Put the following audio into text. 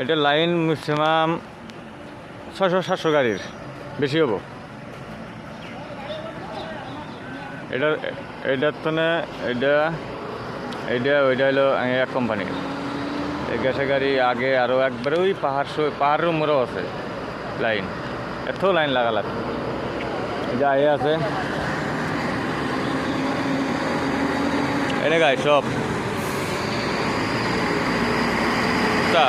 এটা line maximum 600-700 গাড়ির বেশি হবো। এটার তো না, ওইটা হলো এক কোম্পানির। এই গ্যাসের গাড়ি আগে আরও একবারে ওই পাহাড়ের মোড়ও আছে লাইন, এত লাইন লাগা লাগছে। যা এ আছে এনে গাই সব তা